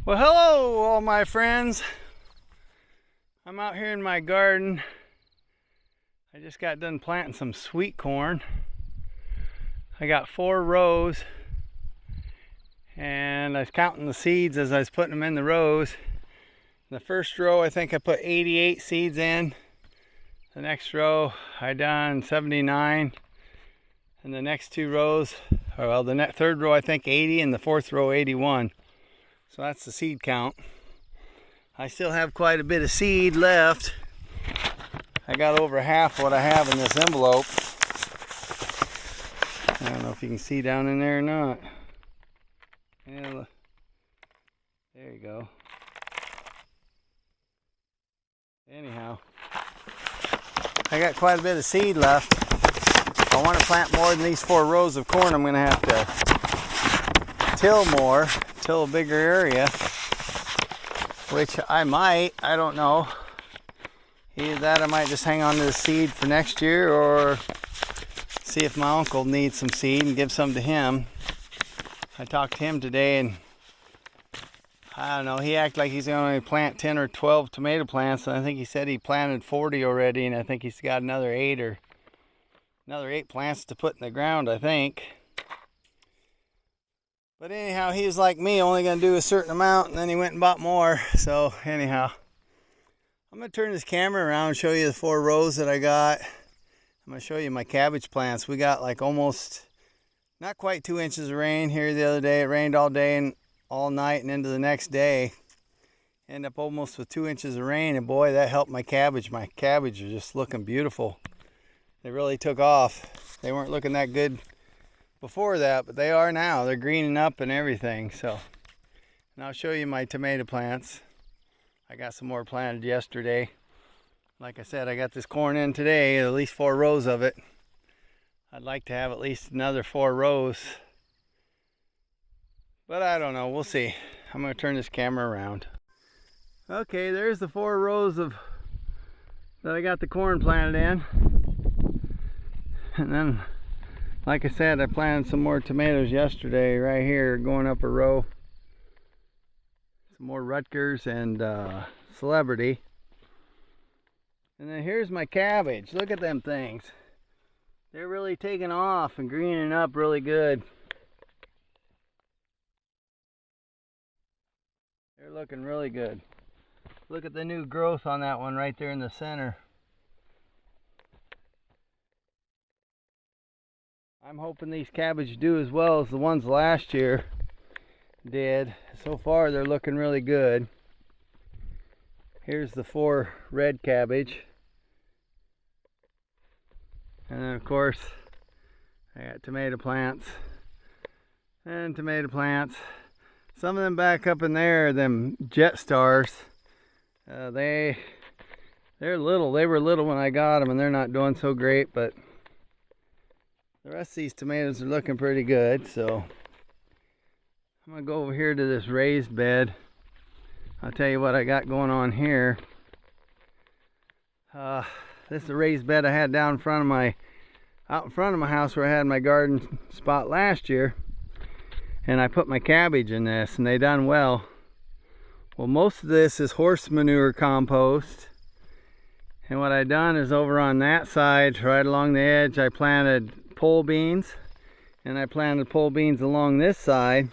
Well, hello all my friends. I'm out here in my garden. I just got done planting some sweet corn. I got 4 rows and I was counting the seeds as I was putting them in the rows. The first row I think I put 88 seeds in. The next row I done 79. And the next 2 rows, well, the third row I think 80 and the 4th row 81. So that's the seed count. I still have quite a bit of seed left. I got over half what I have in this envelope. I don't know if you can see down in there or not. Yeah, there you go. Anyhow, I got quite a bit of seed left. If I want to plant more than these 4 rows of corn, I'm going to have to till a bigger area, which I might, I don't know. Either that, I might just hang on to the seed for next year, or see if my uncle needs some seed and give some to him. I talked to him today, and I don't know, he acted like he's going to plant 10 or 12 tomato plants, and I think he said he planted 40 already, and I think he's got another 8 plants to put in the ground, I think. But anyhow, he was like me, only going to do a certain amount, and then he went and bought more. So anyhow, I'm going to turn this camera around and show you the 4 rows that I got. I'm going to show you my cabbage plants. We got like almost, not quite 2 inches of rain here the other day. It rained all day and all night and into the next day. Ended up almost with 2 inches of rain, and boy, that helped my cabbage. My cabbage are just looking beautiful. They really took off. They weren't looking that good before that, but they are now. They're greening up and everything. So, and I'll show you my tomato plants. I got some more planted yesterday. Like I said, I got this corn in today, at least 4 rows of it. I'd like to have at least another 4 rows, but I don't know, we'll see. I'm going to turn this camera around. Okay, there's the 4 rows that I got the corn planted in. And then, like I said, I planted some more tomatoes yesterday right here, going up a row. Some more Rutgers and Celebrity. And then here's my cabbage. Look at them things. They're really taking off and greening up really good. They're looking really good. Look at the new growth on that one right there in the center. I'm hoping these cabbage do as well as the ones last year did. So far they're looking really good. Here's the 4 red cabbage. And then of course I got tomato plants and tomato plants. Some of them back up in there, them Jet Stars, they're little. They were little when I got them, and they're not doing so great, but the rest of these tomatoes are looking pretty good. So I'm going to go over here to this raised bed. I'll tell you what I got going on here. This is a raised bed I had out in front of my house where I had my garden spot last year. And I put my cabbage in this, and they done well. Well, most of this is horse manure compost. And what I done is over on that side, right along the edge, I planted pole beans, and I planted pole beans along this side,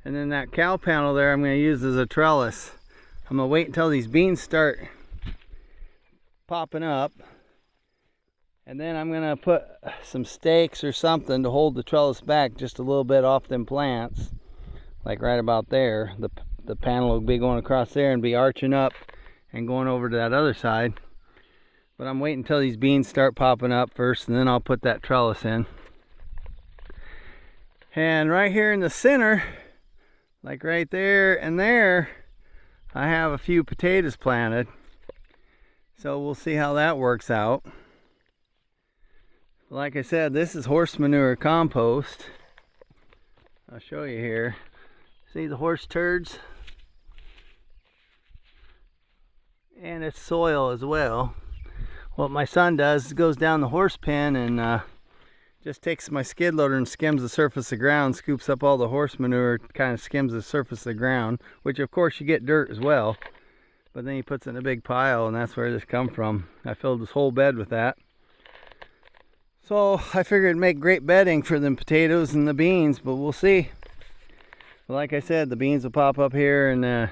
and then that cow panel there I'm going to use as a trellis. I'm going to wait until these beans start popping up, and then I'm going to put some stakes or something to hold the trellis back just a little bit off them plants, like right about there. The panel will be going across there and be arching up and going over to that other side. But I'm waiting until these beans start popping up first, and then I'll put that trellis in. And right here in the center, like right there and there, I have a few potatoes planted. So we'll see how that works out. Like I said, this is horse manure compost. I'll show you here. See the horse turds? And it's soil as well. What my son does is goes down the horse pen and just takes my skid loader and skims the surface of the ground, scoops up all the horse manure, kind of skims the surface of the ground, which of course you get dirt as well. But then he puts it in a big pile, and that's where this come from. I filled this whole bed with that. So I figured it'd make great bedding for the potatoes and the beans, but we'll see. But like I said, the beans will pop up here, and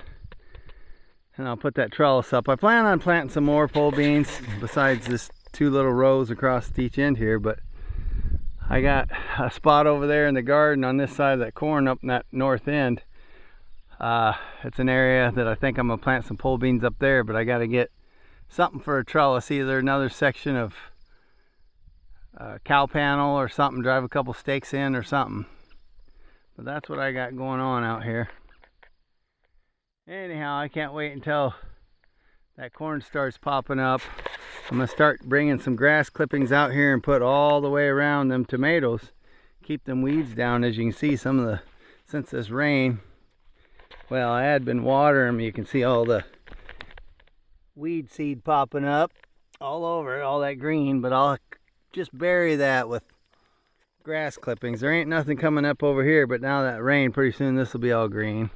I'll put that trellis up. I plan on planting some more pole beans besides this 2 little rows across each end here, but I got a spot over there in the garden on this side of that corn up in that north end. It's an area that I think I'm gonna plant some pole beans up there, but I got to get something for a trellis, either another section of cow panel or something, drive a couple stakes in or something. But that's what I got going on out here. Anyhow, I can't wait until that corn starts popping up. I'm gonna start bringing some grass clippings out here and put all the way around them tomatoes. Keep them weeds down. As you can see, some of the, since this rain, well, I had been watering them. You can see all the weed seed popping up all over it, all that green, but I'll just bury that with grass clippings. There ain't nothing coming up over here, but now that rain, pretty soon this will be all green.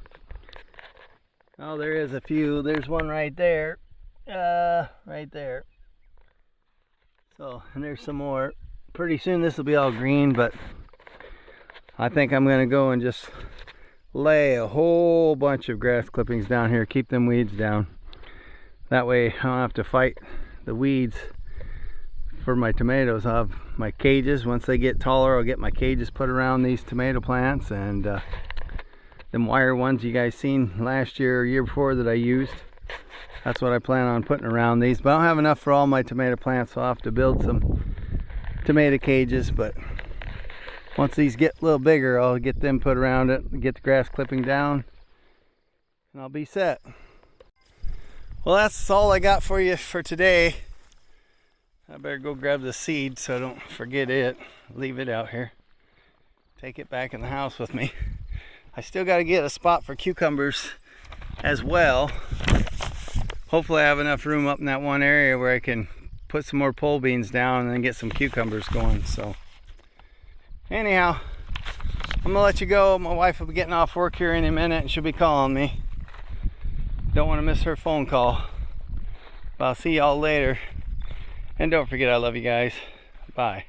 Oh, there is a few. There's one right there. Right there. So, and there's some more. Pretty soon this will be all green, but I think I'm going to go and just lay a whole bunch of grass clippings down here. Keep them weeds down. That way I don't have to fight the weeds for my tomatoes. I'll have my cages. Once they get taller, I'll get my cages put around these tomato plants, and them wire ones you guys seen last year or year before that I used. That's what I plan on putting around these. But I don't have enough for all my tomato plants, so I'll have to build some tomato cages. But once these get a little bigger, I'll get them put around it, get the grass clipping down, and I'll be set. Well, that's all I got for you for today. I better go grab the seed so I don't forget it. Leave it out here. Take it back in the house with me. I still got to get a spot for cucumbers as well. Hopefully I have enough room up in that one area where I can put some more pole beans down and then get some cucumbers going. So anyhow, I'm gonna let you go. My wife will be getting off work here any minute and she'll be calling me. Don't want to miss her phone call. But I'll see y'all later. And don't forget, I love you guys. Bye.